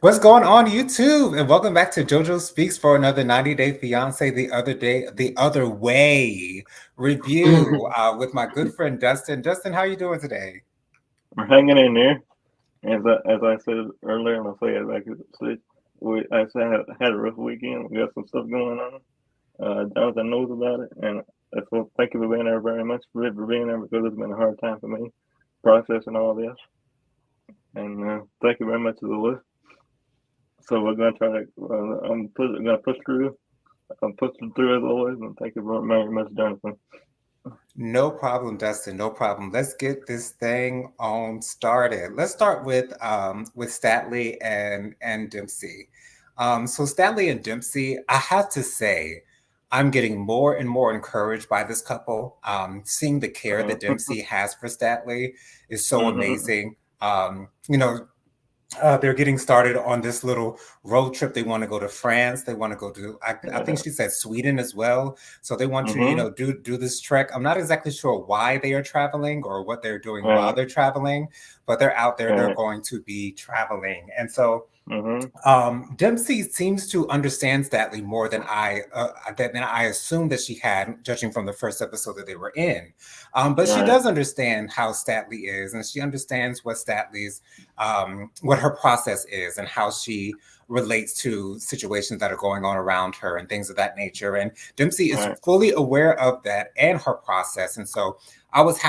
What's going on YouTube? And welcome back to JoJo Speaks for another 90 Day Fiance the other way review with my good friend Dustin. Dustin, how are you doing today? We're hanging in there. As I said earlier, and I'll say it back. I said I had a rough weekend. We got some stuff going on. Jonathan knows about it, and so thank you for being there very much for being there because it's been a hard time for me processing all this. And thank you very much as always. So we're gonna try to. Gonna push through. I'm pushing through as always, and thank you very much, Jonathan. No problem, Dustin. No problem. Let's get this thing on started. Let's start with Statly and Dempsey. So Statly and Dempsey, I have to say, I'm getting more and more encouraged by this couple. Seeing the care that Dempsey has for Statly is so Mm-hmm. amazing. You know, they're getting started on this little road trip. They want to go to France. They want to go to, I think Yeah. she said Sweden as well. So they want to, Mm-hmm. do this trek. I'm not exactly sure why they are traveling or what they're doing while Right. they're traveling, but they're out there. They're Right. going to be traveling, and so Mm-hmm. Dempsey seems to understand Statly more than I assumed that she had, judging from the first episode that they were in. But she Right. does understand how Statly is, and she understands what her process is, and how she relates to situations that are going on around her and things of that nature. And Dempsey is Right. fully aware of that and her process, and so I was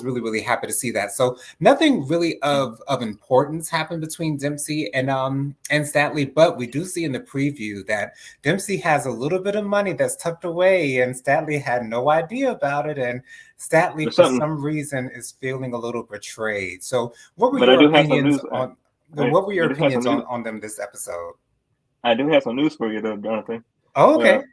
really, really happy to see that. So nothing really of importance happened between Dempsey and Statly, but we do see in the preview that Dempsey has a little bit of money that's tucked away, and Statly had no idea about it, and Statly There's for something, some reason is feeling a little betrayed. So, what were but I your do have some opinions news. on? I, What were I your do have some opinions news. on them this episode? I do have some news for you, though, Jonathan. Oh, Uh, okay.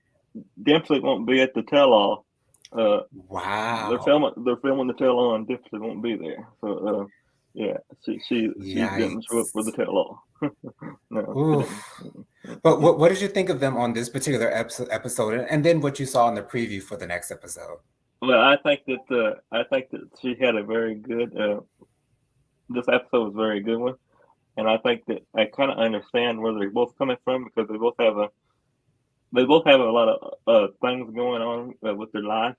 Dempsey won't be at the tell-all. Uh, Wow. they're filming the tell-all, and Dempsey won't be there. So, yeah, she didn't show up for the Yikes. tell-all. No, she didn't. Oof. But what did you think of them on this particular episode, and then what you saw in the preview for the next episode? Well, I think that she had a very good. This episode was a very good one, and I think that I kind of understand where they're both coming from because they both have a lot of things going on with their life.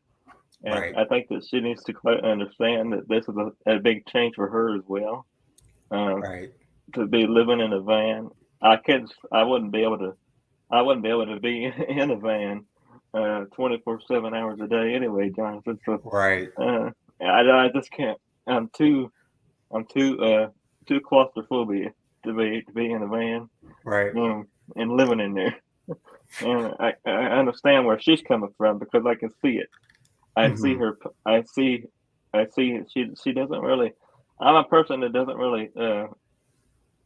And Right, I think that she needs to understand that this is a big change for her as well. Um, right. to be living in a van, I wouldn't be able to. I wouldn't be able to be in a van 24/7 hours a day anyway, Jonathan. So Right. I just can't. I'm too I'm too claustrophobic to be in a van Right. um, and living in there. And I understand where she's coming from because I can see it. I see Hmm. her. I see. I see. She doesn't really. I'm a person that doesn't really.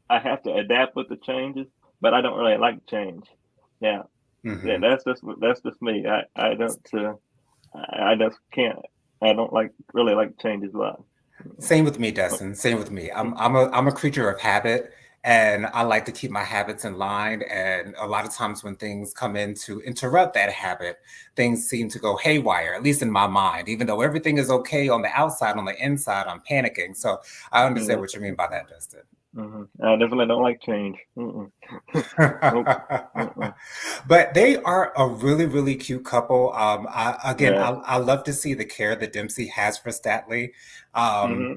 I have to adapt with the changes, but I don't really like change. Yeah, yeah. Hmm. That's just me. I don't. I just can't. I don't really like changes a lot. Same with me, Dustin. Same with me. I'm a creature of habit, and I like to keep my habits in line. And a lot of times when things come in to interrupt that habit, things seem to go haywire. At least in my mind, even though everything is okay on the outside, on the inside, I'm panicking. So I understand Yeah. what you mean by that, Dustin. I definitely don't like change. Nope. Mm-mm. But they are a really, really cute couple. Yeah. I love to see the care that Dempsey has for Statly. Um, Hmm.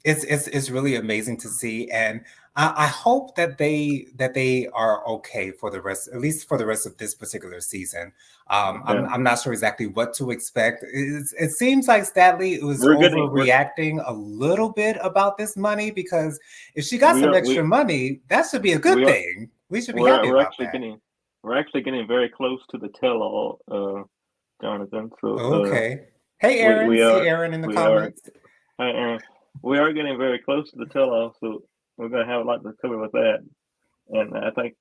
it's really amazing to see, and I hope that they are okay for the rest, at least for the rest of this particular season. Yeah. I'm not sure exactly what to expect. It seems like Statly was We're getting. overreacting a little bit about this money, because if she got some We extra money, that should be a good we are thing. We should be happy we're about actually that. getting very close to the tell-all, Jonathan. So Okay. Hey, we Aaron. we See are Aaron in the we are comments. uh, we are getting very close to the tell-all. So we're gonna have a lot to cover with that. And I think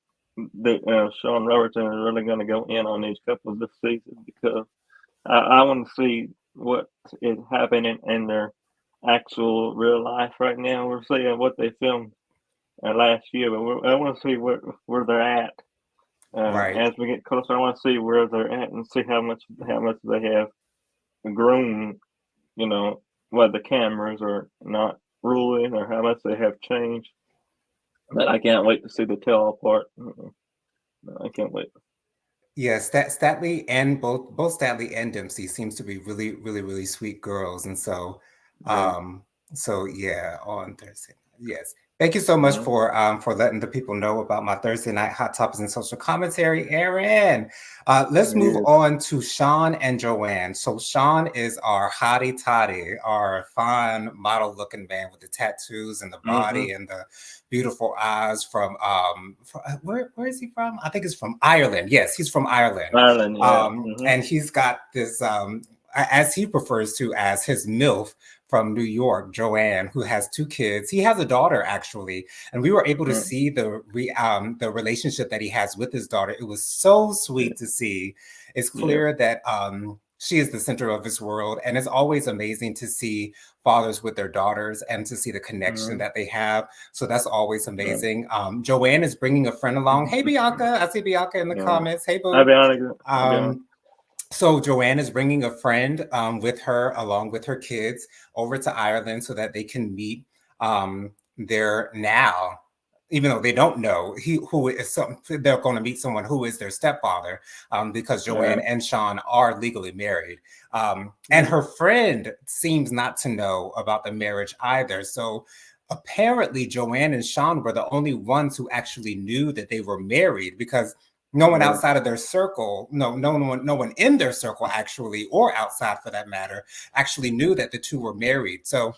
that Sean Robertson is really going to go in on these couples this season because I want to see what is happening in their actual real life right now. We're seeing what they filmed last year, but I want to see where they're at Right. as we get closer. I want to see where they're at and see how much they have grown. You know, whether the cameras are not ruling or how much they have changed. But I can't wait to see the tell part. No, I can't wait. Yes, Statly and both Statly and Dempsey seems to be really, really, really sweet girls, and Yeah. um, so yeah, on Thursday. Yes, thank you so much Mm-hmm. for letting the people know about my Thursday night hot topics and social commentary, Aaron. Let's move Yes. on to Sean and Joanne. So Sean is our hottie toddy, our fine model looking man with the tattoos and the Mm-hmm. body and the beautiful eyes where is he from? I think it's from Ireland. Yes, he's from Ireland. Ireland. Yeah. Mm-hmm. And he's got this as he prefers to as his MILF from New York, Joanne, who has two kids. He has a daughter actually, and we were able to Mm-hmm. see the relationship that he has with his daughter. It was so Yeah. sweet to see. It's Yeah. clear that she is the center of his world, and it's always amazing to see fathers with their daughters and to see the connection Mm-hmm. that they have. So that's always Right. amazing. Joanne is bringing a friend along. Hey, Bianca. I see Bianca in the Yeah. comments. Hey, I'll boo. be honest. I'll be honest. Um, so Joanne is bringing a friend with her, along with her kids, over to Ireland so that they can meet their now, even though they don't know who is some, they're going to meet someone who is their stepfather, because Joanne Right. and Sean are legally married. And Mm-hmm. her friend seems not to know about the marriage either. So apparently, Joanne and Sean were the only ones who actually knew that they were married because no one Right. outside of their circle, no one in their circle actually, or outside for that matter, actually knew that the two were married. So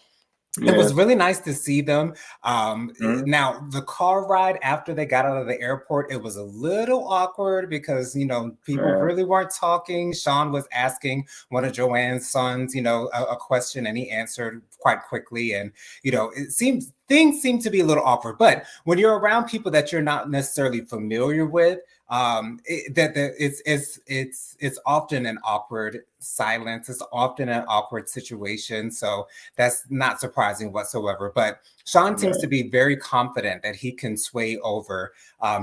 it Yeah. was really nice to see them. Mm-hmm. Now, the car ride after they got out of the airport, it was a little awkward because, people Yeah. really weren't talking. Sean was asking one of Joanne's sons, a question and he answered quite quickly. And, things seem to be a little awkward. But when you're around people that you're not necessarily familiar with, it's often an awkward silence. It's often an awkward situation. So that's not surprising whatsoever. But Sean seems to Right. be very confident that he can sway over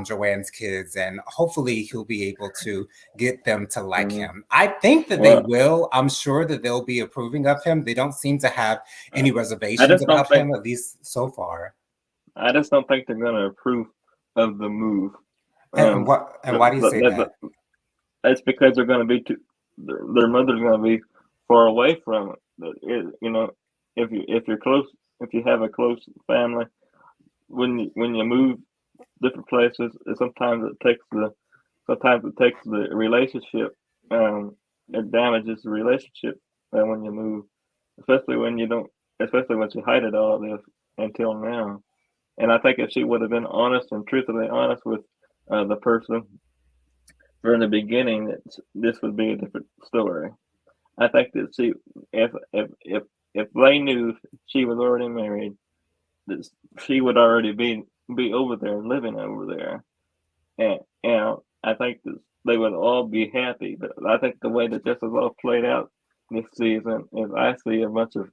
Joanne's kids, and hopefully he'll be able to get them to like Mm-hmm. him. I think that they Well, will. I'm sure that they'll be approving of him. They don't seem to have I any I reservations just don't about think him, at least so far. I just don't think they're gonna approve of the move. And Um, what? And why do you say that? that's because they're gonna be too. Their mother's gonna be far away from it. If you're close, if you have a close family, when you move different places, sometimes it takes the relationship. It damages the relationship when you move, especially when you don't, especially when she hid it all this until now. And I think if she would have been honest and truthfully honest with the person from the beginning, this would be a different story. I think that if they knew she was already married, that she would already be over there living over there, and I think that they would all be happy. But I think the way that this is all played out this season is I see a bunch of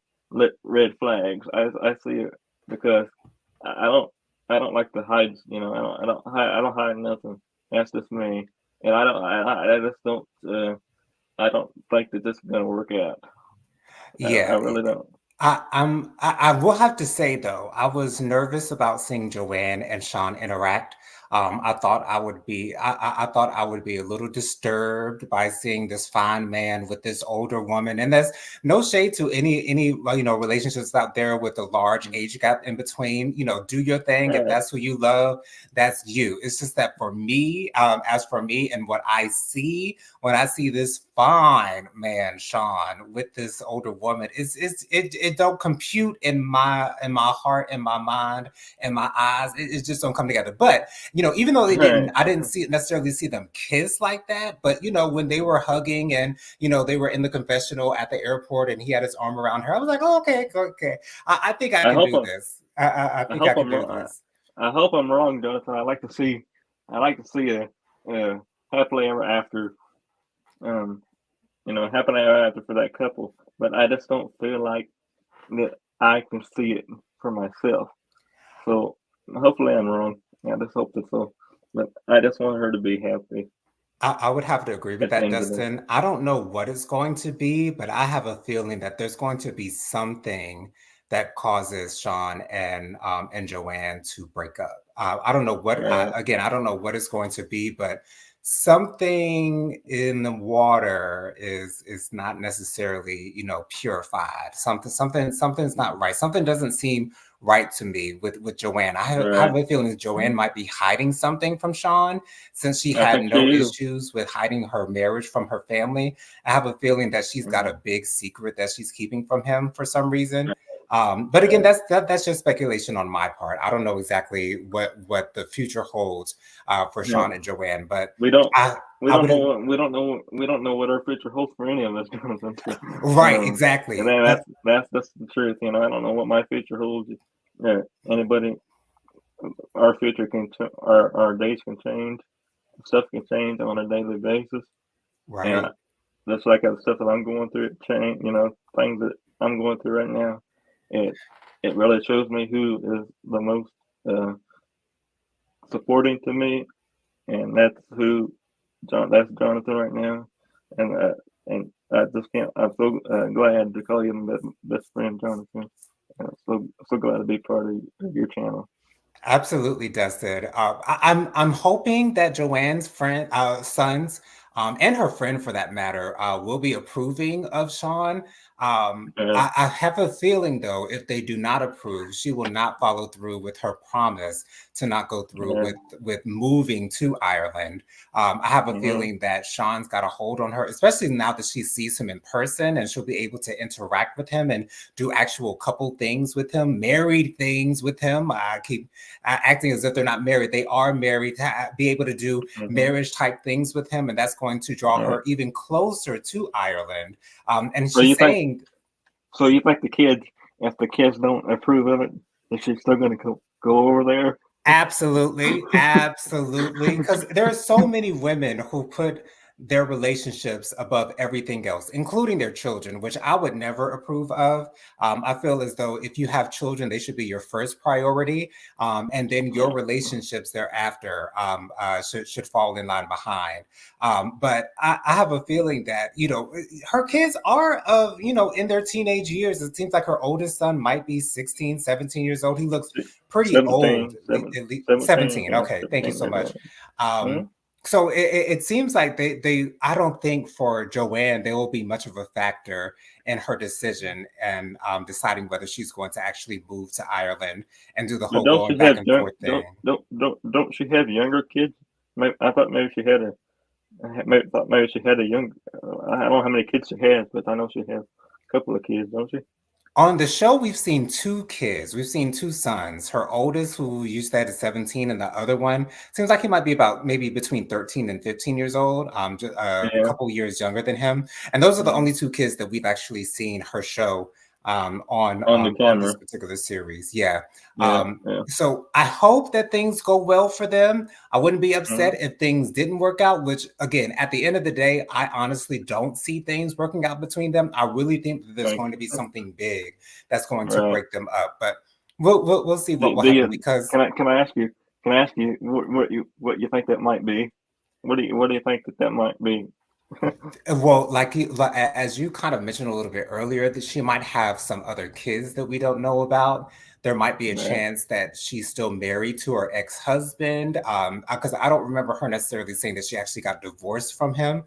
red flags. I see it because I don't I don't like to hide. I don't hide nothing. That's just me, and I just don't. I don't think that this is gonna work out. I Yeah, really don't. I will have to say though, I was nervous about seeing Joanne and Sean interact. I thought I would be a little disturbed by seeing this fine man with this older woman. And there's no shade to any relationships out there with a large age gap in between. Do your thing. If Right. that's who you love, that's you. It's just that for me, as for me and what I see when I see this fine man, Sean, with this older woman, it don't compute in my heart, in my mind, in my eyes. It just don't come together. But even though Right. I didn't necessarily see them kiss like that. But when they were hugging and they were in the confessional at the airport and he had his arm around her, I was like, oh, okay, okay. I think I I can hope do this. I I think I hope can I'm do wrong. this. I hope I'm wrong, Jonathan. I like to see a happily ever after. Um, happily ever after for that couple. But I just don't feel like that I can see it for myself. So hopefully I'm wrong. I just hope that so. But I just want her to be happy I would have to agree with at the that, end of this. Dustin. I don't know what it's going to be, but I have a feeling that there's going to be something that causes Sean and Joanne to break up. I don't know what. Right. Again, I don't know what it's going to be, but something in the water is not necessarily, purified. Something's not right. Something doesn't seem right to me with Joanne. I have Right. a feeling that Joanne might be hiding something from Sean, since she I had think she no is. issues with hiding her marriage from her family. I have a feeling that she's got Mhm. a big secret that she's keeping from him for some reason. But again, Right. that's just speculation on my part. I don't know exactly what the future holds for Yeah. Sean and Joanne, but We don't. I We I don't know. would. We don't know. We don't know what our future holds for any of us, Jonathan. So, Right, and exactly. then that's the truth. I don't know what my future holds. Anybody, our future can, our days can change. Stuff can change on a daily basis, and Right. just like the stuff that I'm going through, it change. Things that I'm going through right now. It it really shows me who is the most uh, supporting to me, and that's who That's Jonathan right now, and I just can't. I'm so glad to call you my best friend, Jonathan. So glad to be part of your channel. Absolutely, Dustin. I'm hoping that Joanne's sons, and her friend for that matter, will be approving of Sean. Uh, I have a feeling, though, if they do not approve, she will not follow through with her promise to not go through uh, with moving to Ireland. I have a mm-hmm, feeling that Sean's got a hold on her, especially now that she sees him in person and she'll be able to interact with him and do actual couple things with him, married things with him. I keep acting as if they're not married. They are married, to be able to do mm-hmm. marriage type things with him. And that's going to draw All right. her even closer to Ireland. And So she's you think? saying, So you think the kids, if the kids don't approve of it, is she still going to go over there? absolutely, absolutely. Because there are so many women who put their relationships above everything else, including their children, which I would never approve of. I feel as though if you have children, they should be your first priority, and then your Yeah. relationships thereafter should fall in line behind. But I have a feeling that her kids are in their teenage years. It seems like her oldest son might be 16, 17 years old. He looks pretty old, 17, at least 17, 17. yeah, Okay, thank you 17 so right much. now. Um, Hmm. so it seems like they I don't think for Joanne they will be much of a factor in her decision and deciding whether she's going to actually move to Ireland and do the But whole going back and forth thing. don't she have younger kids? Maybe, I thought maybe she had a maybe she had a young. I don't know how many kids she has, but I know she has a couple of kids, don't she? On the show, we've seen two kids. We've seen two sons. Her oldest, who you said is 17, and the other one seems like he might be about maybe between 13 and 15 years old, just a Yeah. couple years younger than him. And those are the Hmm. only two kids that we've actually seen her show On the on this camera. particular series. Yeah. Yeah. Yeah. So I hope that things go well for them. I wouldn't be Hmm. upset if things didn't work out, which again, at the end of the day, I honestly don't see things working out between them. I really think that there's Thank going to be you. something big that's going to Right. break them up. But we'll see what will Do happen you, because can I ask you? Can I ask you what you think that might be? What do you think that might be? well, as you kind of mentioned a little bit earlier, that she might have some other kids that we don't know about. There might be a Right. chance that she's still married to her ex-husband. Because I don't remember her necessarily saying that she actually got divorced from him.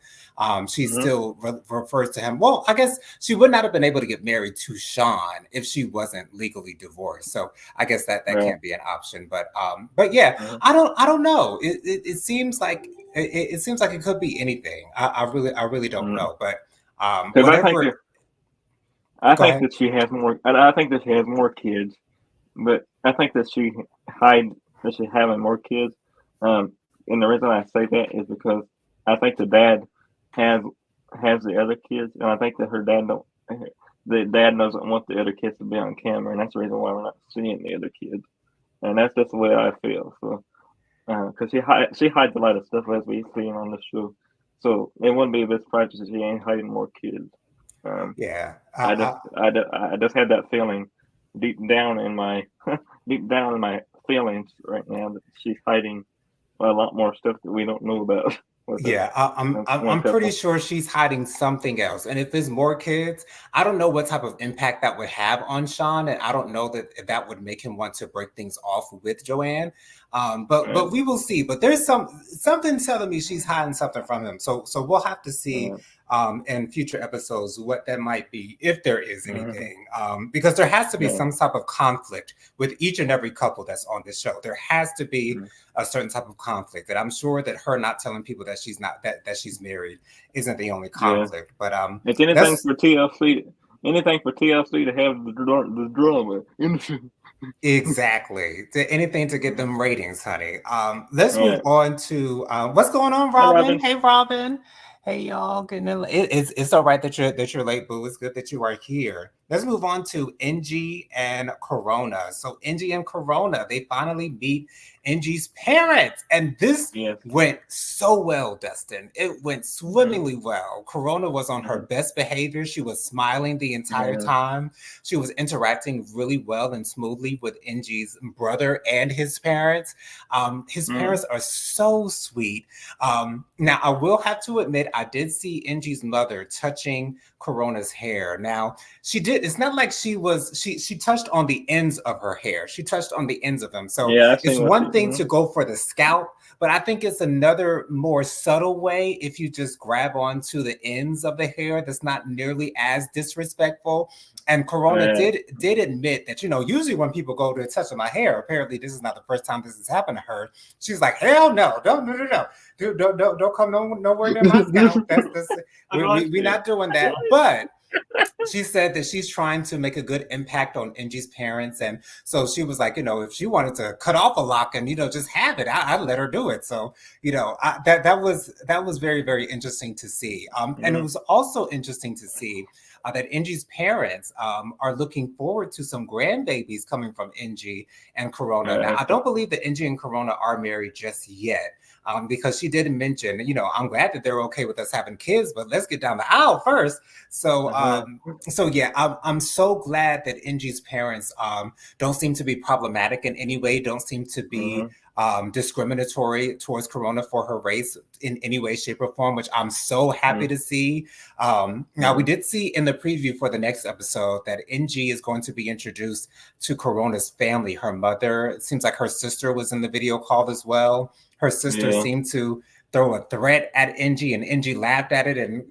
She Hmm. still refers to him. Well, I guess she would not have been able to get married to Sean if she wasn't legally divorced. So I guess that Right. can't be an option. But yeah, Uh-huh. I don't know. It seems like it seems like it could be anything. I really don't Mm. know. But Because whatever. I Go think ahead. that she has more. I think that she has more kids, but I think that hide that she's having more kids. Um, and the reason I say that is because I think the dad has has the other kids, and I think that her dad don't. The dad doesn't want the other kids to be on camera, and that's the reason why we're not seeing the other kids. And that's just the way I feel. So, because she hides a lot of stuff as we see on the show, so it wouldn't be a bit surprise if she ain't hiding more kids. Um, Yeah. I just had that feeling deep down in my deep down in my feelings right now that she's hiding a lot more stuff that we don't know about. with the Yeah, I'm one pretty couple. sure she's hiding something else. And if there's more kids, I don't know what type of impact that would have on Sean, and I don't know that that would make him want to break things off with Joanne. But we will see. But there's something telling me she's hiding something from him. So we'll have to see Uh, in future episodes what that might be, if there is uh, anything. Because there has to be yeah. some type of conflict with each and every couple that's on this show. There has to be Mm. a certain type of conflict. And I'm sure that her not telling people that she's not that she's married isn't the only Yeah. conflict. But It's anything that's for TLC. Anything for TLC to have the drama. exactly anything to get them ratings, honey. Let's move Right. on to what's going on, Hi, Robin. Robin. Hey, Robin. Hey, y'all. Getting in, it's all right that you're late, boo. It's good that you are here. Let's move on to NG and Corona. So NG and Corona, they finally meet NG's parents, and this Yes. went so well, Dustin. It went Mm-hmm. swimmingly well. Corona was on her Mm-hmm. best behavior. She was smiling the entire Yeah. time. She was interacting really well and smoothly with NG's brother and his parents. His Mm-hmm. parents are so sweet. Now, I will have to admit, I did see NG's mother touching Corona's hair. Now, she did. It's not like she touched on the ends of her hair. She touched on the ends of them. So Yeah, I it's seen what one you. thing to go for the scalp, but I think it's another more subtle way if you just grab onto the ends of the hair that's not nearly as disrespectful. And Corona Uh, did admit that, usually when people go to touch on my hair, apparently this is not the first time this has happened to her. She's like, hell no, don't no no no. Dude, don't come nowhere near my scalp. That's That's what I we said. not doing That's what that. But she said that she's trying to make a good impact on NG's parents. And so she was like, if she wanted to cut off a lock and, just have it, I'd let her do it. So, that was very, very interesting to see. And it Mm-hmm. was also interesting to see that NG's parents are looking forward to some grandbabies coming from NG and Corona. Now, I don't believe that NG and Corona are married just yet. Because she did mention, I'm glad that they're okay with us having kids, but let's get down the aisle first. So, Uh-huh. yeah, I'm so glad that NG's parents don't seem to be problematic in any way, don't seem to be Mm-hmm. discriminatory towards Corona for her race in any way, shape, or form, which I'm so happy Mm-hmm. to see. Now, we Mm-hmm. did see in the preview for the next episode that NG is going to be introduced to Corona's family. Her mother, it seems like her sister was in the video call as well. Her sister Yeah. seemed to throw a threat at NG, and NG laughed at it. And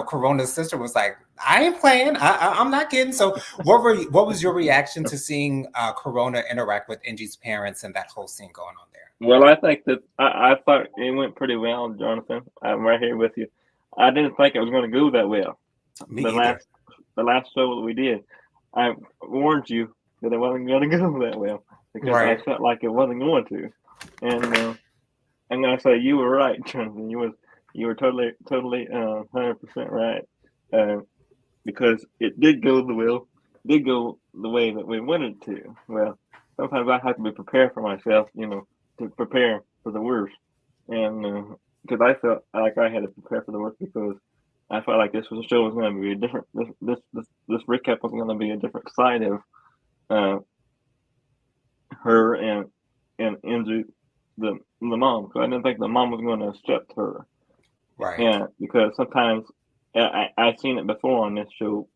Corona's sister was like, "I ain't playing. I'm not kidding." So, what was your reaction to seeing Corona interact with NG's parents and that whole scene going on there? Well, I think that I thought it went pretty well, Jonathan. I'm right here with you. I didn't think it was going to go that well. Me The either. last the last show that we did, I warned you that it wasn't going to go that well because I Right. felt like it wasn't going to. And I'm going to say you were right, Jonathan. You were totally 100% right. Uh, because it did go the way that we wanted to. Well, sometimes I have to be prepared for myself, to prepare for the worst, and because I felt like I had to prepare for the worst because I felt like show was going to be a different. This recap was going to be a different side of uh, her and Andrew, the mom. Because I didn't think the mom was going to accept her, Right. and because sometimes I've seen it before on this show.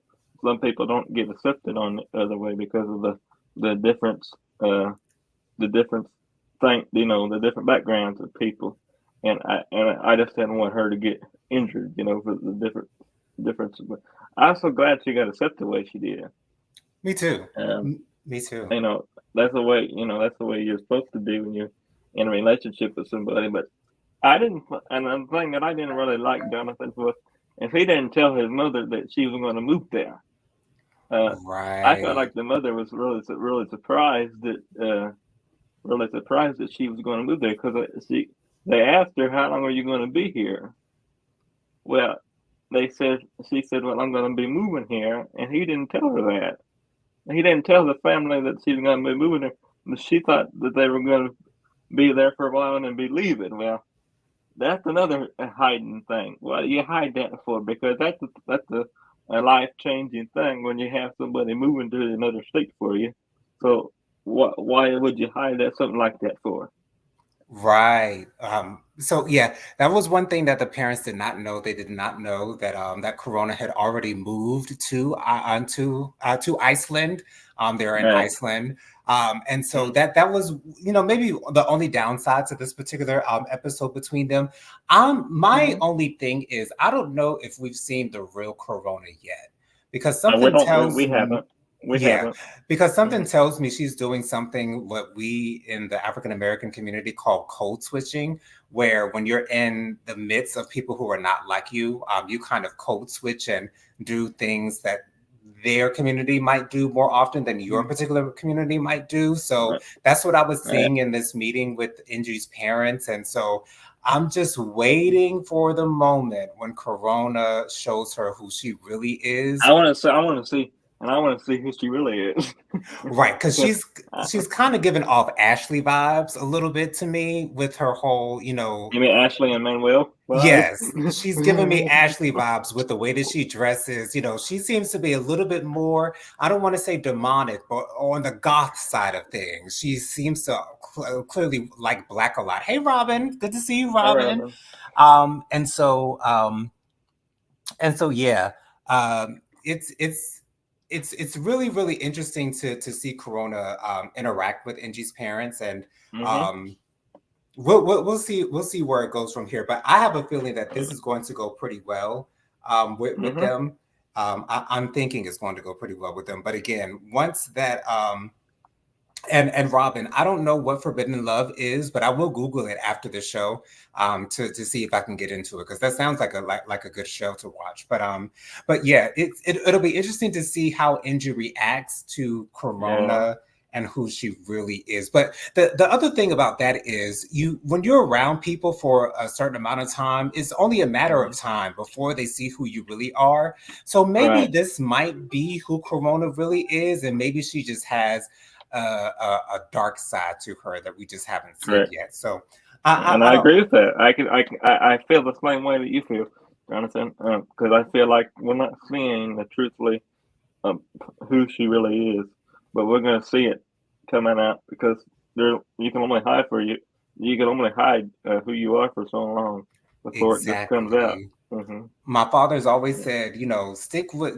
Some people don't get accepted on the other way because of the difference, uh, the difference thing, the different backgrounds of people, and I just didn't want her to get injured, for the difference. But I'm so glad she got accepted the way she did. Me too. Um, Me too. you know, that's the way you're supposed to do when you're in a relationship with somebody. But I didn't, and the thing that I didn't really like Jonathan was if he didn't tell his mother that she was going to move there. Uh, I felt Right. like the mother was really surprised that she was going to move there because they asked her how long are you going to be here. Well, they said she said, well, I'm going to be moving here, and he didn't tell her that. He didn't tell the family that she was going to be moving there. She thought that they were going to be there for a while and then be leaving. Well, that's another hiding thing. Well, you hide that for because a life changing thing when you have somebody moving to another state for you. So why would you hide that something like that for? Right. So yeah, that was one thing that the parents did not know. They did not know that that Corona had already moved to Iceland. They're in Right. Iceland. And so Mm-hmm. that was, maybe the only downside to this particular episode between them. My Mm-hmm. only thing is I don't know if we've seen the real Corona yet, because And we something don't. tells We me, haven't. We yeah, haven't. because something Mm-hmm. tells me she's doing something what we in the African American community call code switching, where when you're in the midst of people who are not like you, you kind of code switch and do things that their community might do more often than your particular community might do. So Right. that's what I was Right. seeing in this meeting with Inju's parents. And so I'm just waiting for the moment when Corona shows her who she really is. I want to say. I want to see, and I want to see who she really is. Right, because 'Cause, she's kind of giving off Ashley vibes a little bit to me with her whole, you mean Ashley and Manuel vibes? yes, she's giving me Ashley vibes with the way that she dresses. She seems to be a little bit more, I don't want to say demonic, but on the goth side of things. She seems to clearly like black a lot. Hey, Robin, good to see you, All Robin. right. Um, and so, um, and so yeah, it's really really interesting to see Corona interact with Angie's parents, and Mm-hmm. um, we'll see where it goes from here. But I have a feeling that this is going to go pretty well with Mm-hmm. them. I'm thinking it's going to go pretty well with them. But again, once that and Robin, I don't know what Forbidden Love is, but I will Google it after the show to see if I can get into it, because that sounds like a good show to watch. But yeah, it'll be interesting to see how Inju reacts to Yeah. Corona and who she really is. But the other thing about that is when you're around people for a certain amount of time, it's only a matter Mm-hmm. of time before they see who you really are. So maybe Right. this might be who Corona really is, and maybe she just has a dark side to her that we just haven't seen Correct. yet. So I, And I I don't. agree with that. I feel the same way that you feel, Jonathan. Because I feel like we're not seeing truthfully um, who she really is, but we're gonna see it coming out because there you can only hide for you. You can only hide who you are for so long before it just comes out. Exactly. Hmm. My father's always said,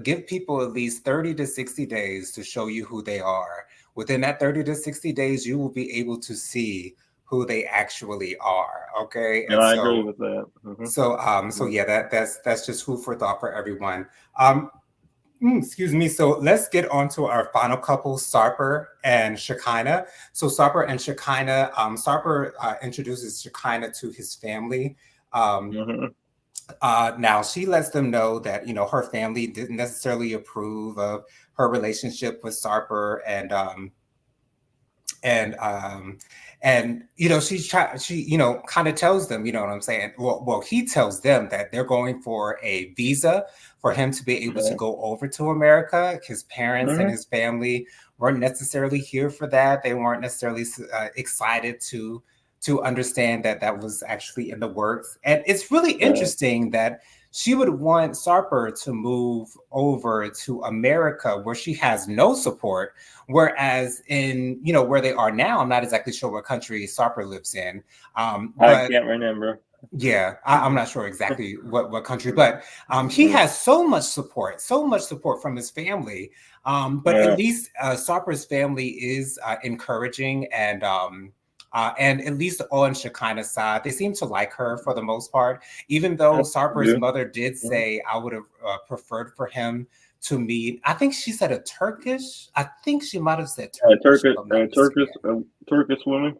give people at least 30 to 60 days to show you who they are. Within that 30 to 60 days, you will be able to see who they actually are. Okay. And And I agree so, with that. so Hmm. yeah, that's just food for thought for everyone. Excuse me. So let's get on to our final couple, Sarper and Shekinah. So Sarper and Shekinah, Sarper introduces Shekinah to his family. Um, Hmm. now she lets them know that her family didn't necessarily approve of her relationship with Sarper, and she kind of tells them, you know what I'm saying. Well, he tells them that they're going for a visa for him to be able to Yeah. go over to America. His parents and Hmm. his family weren't necessarily here for that. They weren't necessarily excited to understand that that was actually in the works. And it's really Right. interesting that she would want Sarper to move over to America where she has no support. Whereas in, where they are now, I'm not exactly sure what country Sarper lives in. I But can't remember. yeah, I'm not sure exactly what country, but he Yeah. has so much support from his family. But at Yeah. least Sarper's family is encouraging, and at least on Shekinah's side, they seem to like her for the most part. Even though That's Sarper's good. mother did Hmm. say, I would have preferred for him to meet. I think she said a Turkish. I think she might have said Turkish, if I'm not mistaken. Turkish woman.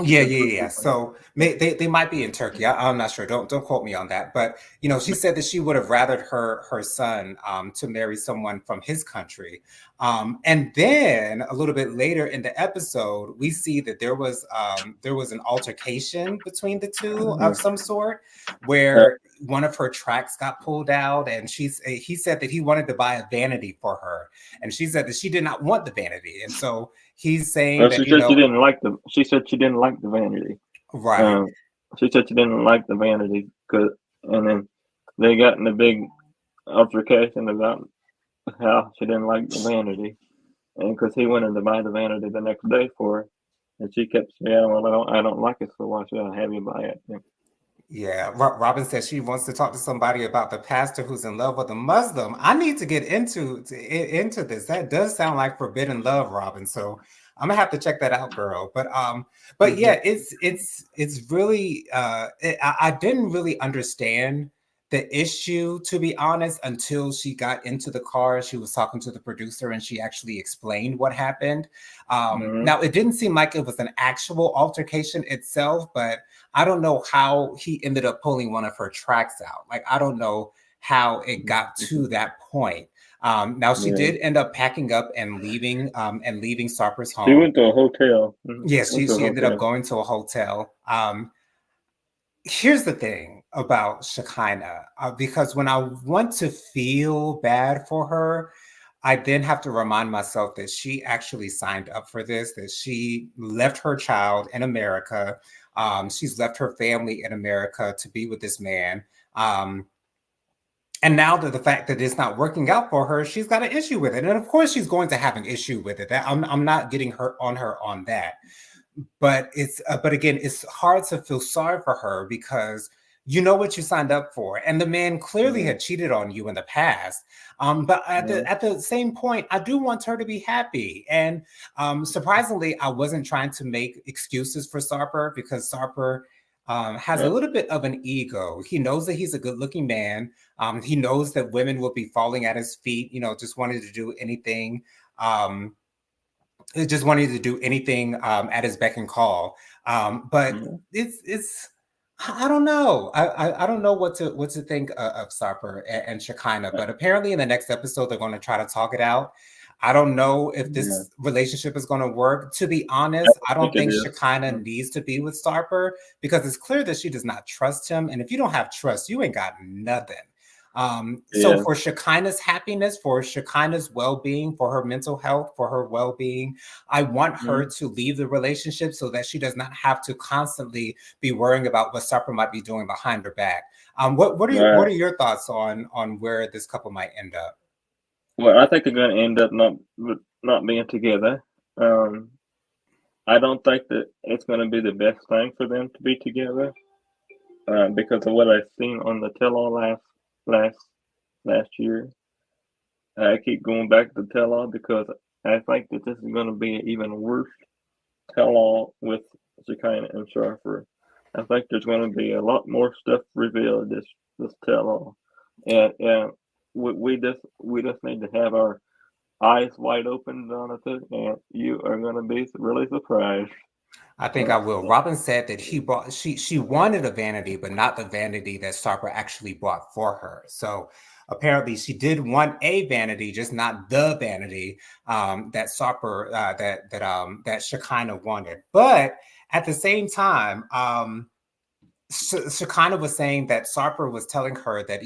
She Yeah, said yeah, yeah. Turkish woman. So they might be in Turkey. I'm not sure. Don't quote me on that. But she said that she would have rathered her son to marry someone from his country. And then a little bit later in the episode, we see that there was an altercation between the two of some sort, Yeah. where one of her tracks got pulled out, and he said that he wanted to buy a vanity for her, and she said that she did not want the vanity, and so he's saying Well, that she said she didn't like the. She said she didn't like the vanity. right. Um, she said she didn't like the vanity, and then they got in a big altercation about how she didn't like the vanity, and because he wanted to buy the vanity the next day for her, And she kept saying, "Well, I don't like it, so why should I have you buy it?" Yeah. Yeah, Robin says she wants to talk to somebody about the pastor who's in love with a Muslim. I need to get into this. That does sound like forbidden love, Robin. So I'm gonna have to check that out, girl. But Mhm. yeah, it's really I didn't really understand the issue, to be honest, until she got into the car. She was talking to the producer and she actually explained what happened. Mhm. Now it didn't seem like it was an actual altercation itself, but I don't know how he ended up pulling one of her tracks out. Like, I don't know how it got to Mhm. that point. Now she Yeah. did end up packing up and leaving Sarper's She home. went to a hotel. Mhm. Yes, Went to a she ended up hotel. going to a hotel. Here's the thing about Shekinah, because when I want to feel bad for her, I then have to remind myself that she actually signed up for this, that she left her child in America. She's left her family in America to be with this man. Um, and now that the fact that it's not working out for her, she's got an issue with it. And of course, she's going to have an issue with it. That I'm not getting her on that, but again, it's hard to feel sorry for her because you know what you signed up for, and the man clearly Yeah. had cheated on you in the past. But Yeah. at the same point, I do want her to be happy. And surprisingly, I wasn't trying to make excuses for Sarper because Sarper has a Yeah. little bit of an ego. He knows that he's a good-looking man. He knows that women will be falling at his feet, just wanting to do anything. Um, just wanting to do anything at his beck and call. But Yeah. it's I don't know. I don't know what to think of Sarper and Shekinah. But apparently in the next episode they're going to try to talk it out. I don't know if Yeah. this relationship is going to work. To be I honest, I think don't it think is. Shekinah Mhm. needs to be with Sarper because it's clear that she does not trust him. And if you don't have trust, you ain't got nothing. So Yeah. for Shekinah's happiness, for Shekinah's well-being, for her mental health, for her well-being, I want her Mhm. to leave the relationship so that she does not have to constantly be worrying about what Supper might be doing behind her back. What Right. are your thoughts on where this couple might end up? Well, I think they're going to end up not being together. Um, I don't think that it's going to be the best thing for them to be together because of what I've seen on the tell-all last last year. I keep going back to tell-all because I think that this is going to be an even worse tell-all with Shekinah and Sharper. I think there's going to be a lot more stuff revealed this tell-all, and we just need to have our eyes wide open, Jonathan, and you are going to be really surprised. I think Uh, I will. Robin said that she wanted a vanity, but not the vanity that Starper actually bought for her. So apparently she did want a vanity, just not the vanity that Starper that Shekinah wanted. But at the same time, Shekinah was saying that Sarper was telling her that,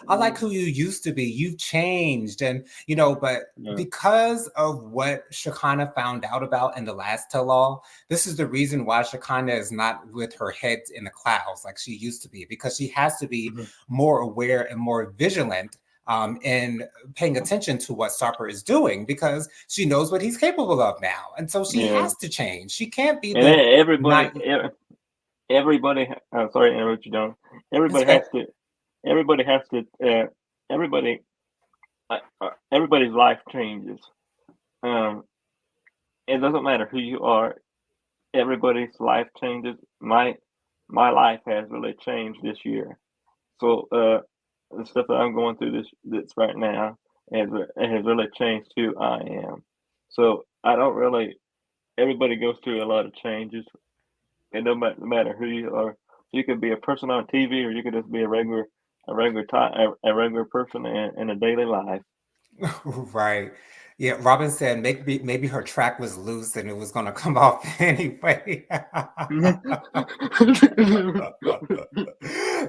I like who you used to be. You've changed. And, but yeah, because of what Shekinah found out about in the last tell all, this is the reason why Shekinah is not with her head in the clouds like she used to be, because she has to be mhm, more aware and more vigilant in paying attention to what Sarper is doing because she knows what he's capable of now. And so she yeah, has to change. She can't be and the everybody, night. everybody. I'm sorry to interrupt you, John. It's Everybody okay. has to. Everybody has to. Everybody. Everybody's life changes. Um, it doesn't matter who you are. Everybody's life changes. My life has really changed this year. So the stuff that I'm going through this right now has really changed who I am. So I don't really. Everybody goes through a lot of changes. It don't matter who you are. You could be a person on TV, or you could just be a regular person in a daily life. Right. Yeah, Robin said maybe her track was loose and it was going to come off anyway.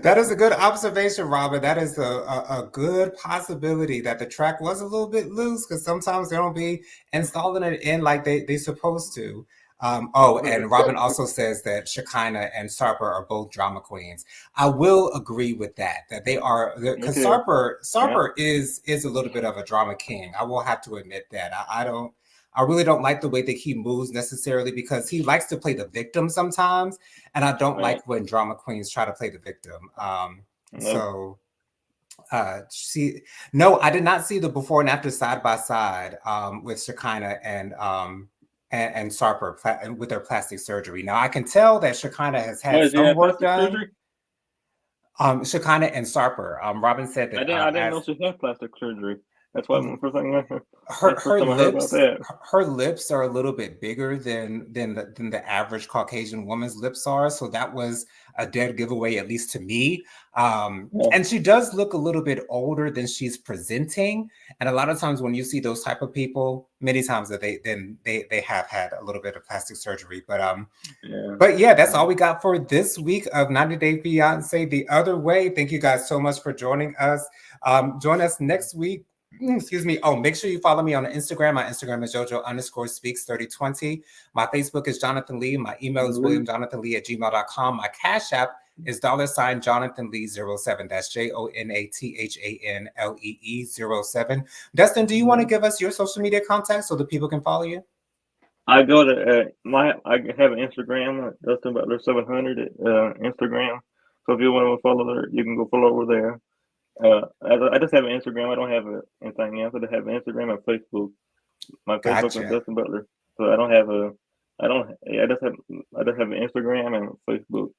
That is a good observation, Robin. That is a good possibility that the track was a little bit loose because sometimes they don't be installing it in like they supposed to. And Robin also says that Shekinah and Sarper are both drama queens. I will agree with that. That they are Me because too. Sarper Yeah. Sarper is a little bit of a drama king. I will have to admit that. I don't. I really don't like the way that he moves necessarily because he likes to play the victim sometimes, and I don't Right. like when drama queens try to play the victim. Nope. So she no, I did not see the before and after side by side with Shekinah and Sarper with their plastic surgery. Now I can tell that Shekinah has had What did you some have work plastic done. surgery? Shekinah and Sarper. Robin said that I didn't know as she had plastic surgery. That's why first thing her that's the first time I heard about that. her lips are a little bit bigger than the average Caucasian woman's lips are. So that was a dead giveaway, at least to me. Yeah. And she does look a little bit older than she's presenting. And a lot of times when you see those type of people, many times that they have had a little bit of plastic surgery. Yeah. But yeah, that's all we got for this week of 90 Day Fiance The Other Way. Thank you guys so much for joining us. Join us next week. Excuse me. Oh, make sure you follow me on Instagram. My Instagram is JoJo_speaks3020. My Facebook is Jonathan Lee. My email is WilliamJonathanLee@gmail.com. My Cash App is $JonathanLee07. That's JONATHANLEE07. Dustin, do you want to give us your social media contacts so that people can follow you? I go to I have an Instagram, Dustin Butler 700 Instagram. So if you want to follow there, you can go follow over there. I just have an Instagram. I don't have anything else. I just have an Instagram and Facebook. My Facebook is Gotcha. Dustin Butler. So I don't have I just have an Instagram and Facebook.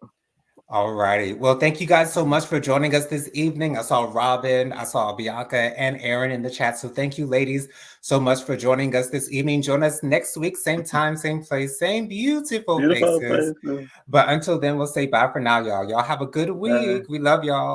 All righty. Well, thank you guys so much for joining us this evening. I saw Robin, I saw Bianca and Aaron in the chat. So thank you, ladies, so much for joining us this evening. Join us next week, same time, same place, same beautiful Beautiful faces. face. But until then, we'll say bye for now, y'all. Y'all have a good week. We love y'all.